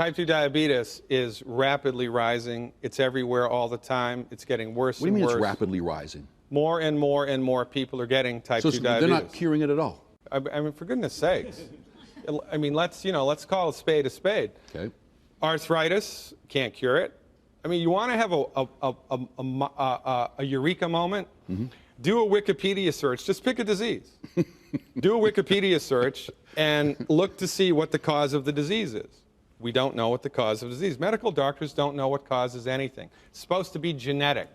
Type 2 diabetes is rapidly rising. It's everywhere all the time. It's getting worse and worse. What do you mean it's rapidly rising? More and more and more people are getting type 2 diabetes. They're not curing it at all. I mean, for goodness sakes. I mean, let's call a spade a spade. Okay. Arthritis, can't cure it. I mean, you want to have a eureka moment? Mm-hmm. Do a Wikipedia search. Just pick a disease. Do a Wikipedia search and look to see what the cause of the disease is. We don't know what the cause of the disease. Medical doctors don't know what causes anything. It's supposed to be genetic.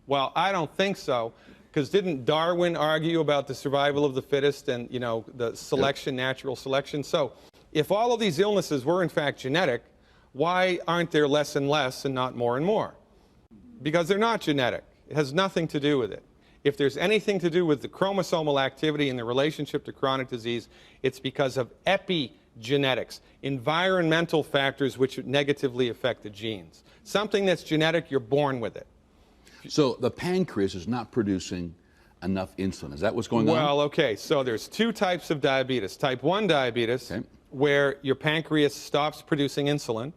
Well, I don't think so, because didn't Darwin argue about the survival of the fittest and, you know, the selection, natural selection? So if all of these illnesses were in fact genetic, why aren't there less and less and not more and more? Because they're not genetic. It has nothing to do with it. If there's anything to do with the chromosomal activity and the relationship to chronic disease, it's because of epigenetics, environmental factors which negatively affect the genes. Something that's genetic, you're born with it. So the pancreas is not producing enough insulin. Is that what's going on? Well, okay, so there's two types of diabetes. Type 1 diabetes, where your pancreas stops producing insulin.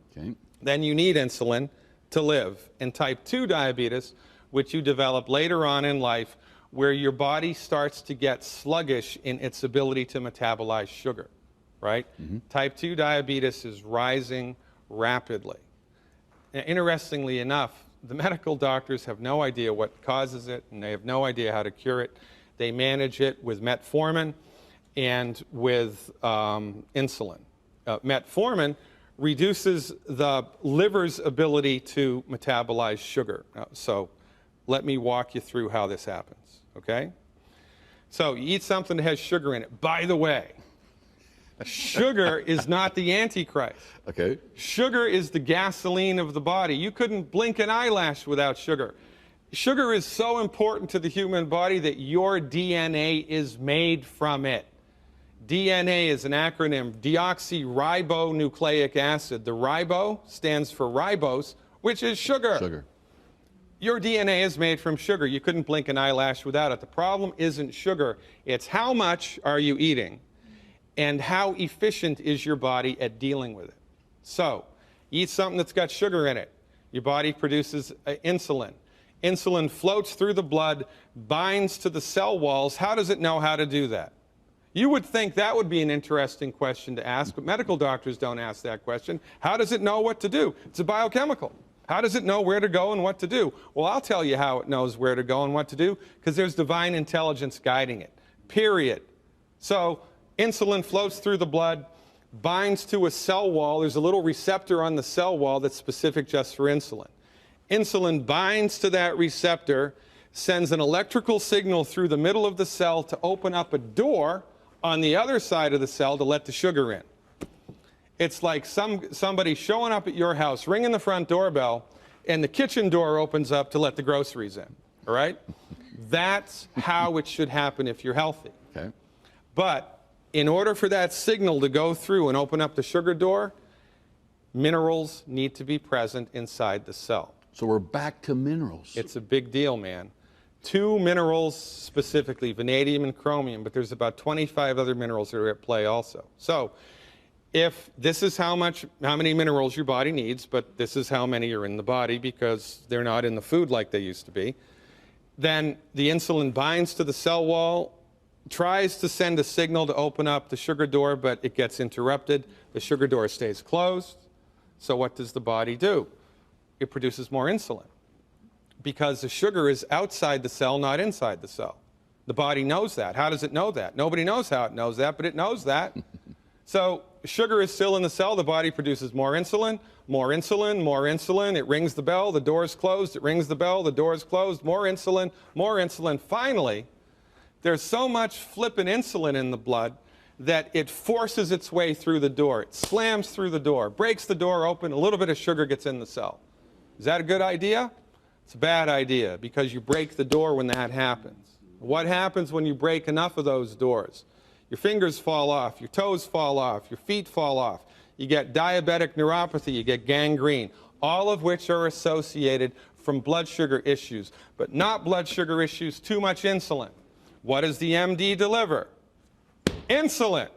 Then you need insulin to live. And type 2 diabetes, which you develop later on in life, where your body starts to get sluggish in its ability to metabolize sugar, right? Type 2 diabetes is rising rapidly. Now, interestingly enough, the medical doctors have no idea what causes it, and they have no idea how to cure it. They manage it with metformin and with insulin. Metformin reduces the liver's ability to metabolize sugar. So let me walk you through how this happens, okay? So you eat something that has sugar in it. By the way, sugar is not the Antichrist. Okay. Sugar is the gasoline of the body. You couldn't blink an eyelash without sugar. Sugar is so important to the human body that your DNA is made from it. DNA is an acronym, deoxyribonucleic acid. The ribo stands for ribose, which is sugar. Sugar. Your DNA is made from sugar. You couldn't blink an eyelash without it. The problem isn't sugar. It's how much are you eating and how efficient is your body at dealing with it. So, eat something that's got sugar in it. Your body produces insulin. Insulin floats through the blood, binds to the cell walls. How does it know how to do that? You would think that would be an interesting question to ask, but medical doctors don't ask that question. How does it know what to do? It's a biochemical. How does it know where to go and what to do? Well, I'll tell you how it knows where to go and what to do, because there's divine intelligence guiding it, period. So insulin floats through the blood, binds to a cell wall. There's a little receptor on the cell wall that's specific just for insulin. Insulin binds to that receptor, sends an electrical signal through the middle of the cell to open up a door on the other side of the cell to let the sugar in. It's like somebody showing up at your house, ringing the front doorbell, and the kitchen door opens up to let the groceries in, all right? That's how it should happen if you're healthy. Okay. But in order for that signal to go through and open up the sugar door, minerals need to be present inside the cell. So we're back to minerals. It's a big deal, man. 2 minerals specifically, vanadium and chromium, but there's about 25 other minerals that are at play also. So if this is how many minerals your body needs, but this is how many are in the body because they're not in the food like they used to be, then the insulin binds to the cell wall, tries to send a signal to open up the sugar door, but it gets interrupted. The sugar door stays closed. So what does the body do? It produces more insulin, because the sugar is outside the cell, not inside the cell. The body knows that. How does it know that? Nobody knows how it knows that, but it knows that. So sugar is still in the cell. The body produces more insulin, more insulin, more insulin. It rings the bell. The door is closed. It rings the bell. The door is closed. More insulin, more insulin. Finally, there's so much flippin' insulin in the blood that it forces its way through the door. It slams through the door, breaks the door open. A little bit of sugar gets in the cell. Is that a good idea? It's a bad idea, because you break the door when that happens. What happens when you break enough of those doors? Your fingers fall off, your toes fall off, your feet fall off. You get diabetic neuropathy, you get gangrene, all of which are associated from blood sugar issues, but not blood sugar issues, too much insulin. What does the MD deliver? Insulin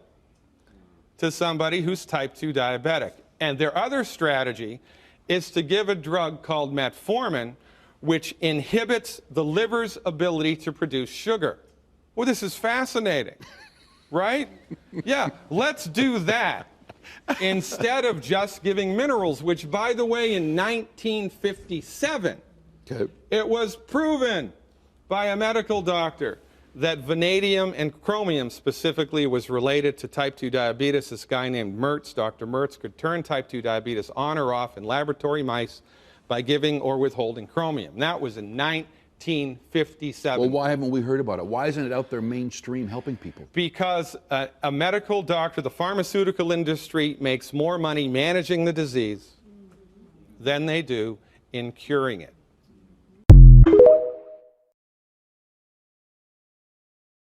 to somebody who's type 2 diabetic. And their other strategy is to give a drug called metformin, which inhibits the liver's ability to produce sugar. Well, this is fascinating, right? Yeah, let's do that instead of just giving minerals, which, by the way, in 1957, it was proven by a medical doctor that vanadium and chromium specifically was related to type 2 diabetes. This guy named Mertz, Dr. Mertz, could turn type 2 diabetes on or off in laboratory mice by giving or withholding chromium. That was in 1957. Well, why haven't we heard about it? Why isn't it out there mainstream helping people? Because a medical doctor, the pharmaceutical industry, makes more money managing the disease than they do in curing it.